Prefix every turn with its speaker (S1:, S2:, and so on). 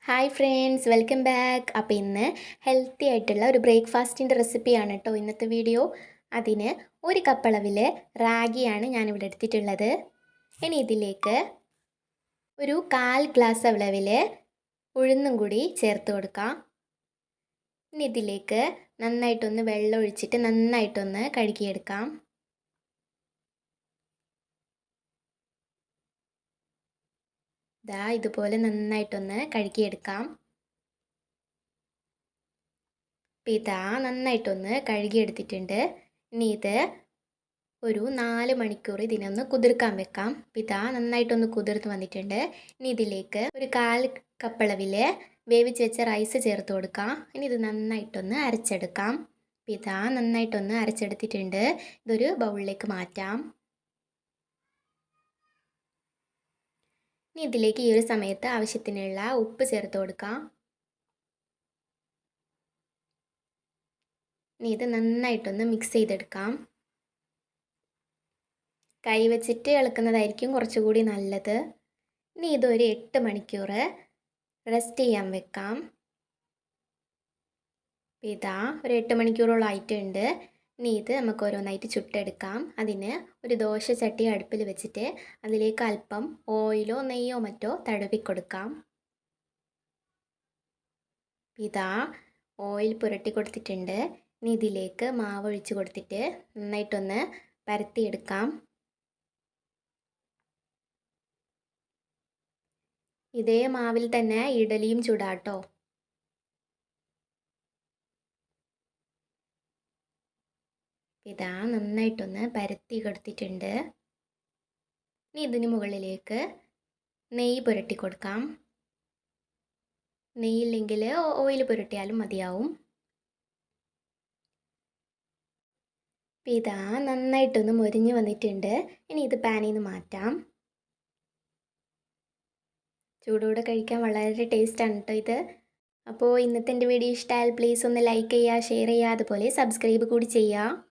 S1: Hi friends, welcome back. അപ്പോൾ ഇന്ന് healthy ആയിട്ടുള്ള ഒരു ബ്രേക്ക്ഫാസ്റ്റിൻ്റെ റെസിപ്പിയാണ് കേട്ടോ ഇന്നത്തെ വീഡിയോ. അതിന് ഒരു കപ്പളവിൽ റാഗിയാണ് ഞാനിവിടെ എടുത്തിട്ടുള്ളത്. ഇനി ഇതിലേക്ക് ഒരു 1/4 ഗ്ലാസ് അളവിൽ ഉഴുന്നും കൂടി ചേർത്ത് കൊടുക്കാം. ഇനി ഇതിലേക്ക് നന്നായിട്ടൊന്ന് വെള്ളം ഒഴിച്ചിട്ട് നന്നായിട്ടൊന്ന് കഴുകിയെടുക്കാം. ഇതുപോലെ നന്നായിട്ടൊന്ന് കഴുകിയെടുക്കാം. അപ്പോൾ നന്നായിട്ടൊന്ന് കഴുകിയെടുത്തിട്ടുണ്ട്. ഇനി ഇത് ഒരു 4 മണിക്കൂർ ഇതിനൊന്ന് കുതിർക്കാൻ വെക്കാം. അപ്പോൾ നന്നായിട്ടൊന്ന് കുതിർത്ത് വന്നിട്ടുണ്ട്. ഇനി ഇതിലേക്ക് ഒരു 1/4 കപ്പളവിൽ വേവിച്ച് വെച്ച റൈസ് ചേർത്ത് കൊടുക്കാം. ഇനി ഇത് നന്നായിട്ടൊന്ന് അരച്ചെടുക്കാം. അപ്പോൾ നന്നായിട്ടൊന്ന് അരച്ചെടുത്തിട്ടുണ്ട്. ഇതൊരു ബൗളിലേക്ക് മാറ്റാം. ഇനി ഇതിലേക്ക് ഈ ഒരു സമയത്ത് ആവശ്യത്തിനുള്ള ഉപ്പ് ചേർത്ത് കൊടുക്കാം. ഇനി ഇത് നന്നായിട്ടൊന്ന് മിക്സ് ചെയ്തെടുക്കാം. കൈ വെച്ചിട്ട് ഇളക്കുന്നതായിരിക്കും കുറച്ചുകൂടി നല്ലത്. ഇനി ഇതൊരു 8 മണിക്കൂർ റെസ്റ്റ് ചെയ്യാൻ വെക്കാം. ഒരു 8 മണിക്കൂറോളം ആയിട്ടുണ്ട്. ഇനി ഇത് നമുക്ക് ഓരോന്നായിട്ട് ചുട്ടെടുക്കാം. അതിന് ഒരു ദോശ ചട്ടി അടുപ്പിൽ വെച്ചിട്ട് അതിലേക്ക് അല്പം ഓയിലോ നെയ്യോ മറ്റോ തടവിക്കൊടുക്കാം. ഓയിൽ പുരട്ടി കൊടുത്തിട്ടുണ്ട്. ഇനി ഇതിലേക്ക് മാവ് ഒഴിച്ച് കൊടുത്തിട്ട് നന്നായിട്ടൊന്ന് പരത്തിയെടുക്കാം. ഇതേ മാവിൽ തന്നെ ഇഡലിയും ചുടാട്ടോ. നന്നായിട്ടൊന്ന് പരത്തി കൊടുത്തിട്ടുണ്ട്. ഇനി ഇതിന് മുകളിലേക്ക് നെയ്യ് പുരട്ടി കൊടുക്കാം. നെയ്യില്ലെങ്കിൽ ഓയിൽ പുരട്ടിയാലും മതിയാവും. നന്നായിട്ടൊന്ന് മൊരിഞ്ഞ് വന്നിട്ടുണ്ട്. ഇനി ഇത് പാനിൽ നിന്ന് മാറ്റാം. ചൂടോടെ കഴിക്കാൻ വളരെ ടേസ്റ്റാണ് കേട്ടോ ഇത്. അപ്പോൾ ഇന്നത്തെ എൻ്റെ വീഡിയോ ഇഷ്ടമായാൽ പ്ലീസ് ഒന്ന് ലൈക്ക് ചെയ്യുക, ഷെയർ ചെയ്യുക, അതുപോലെ സബ്സ്ക്രൈബ് കൂടി ചെയ്യുക.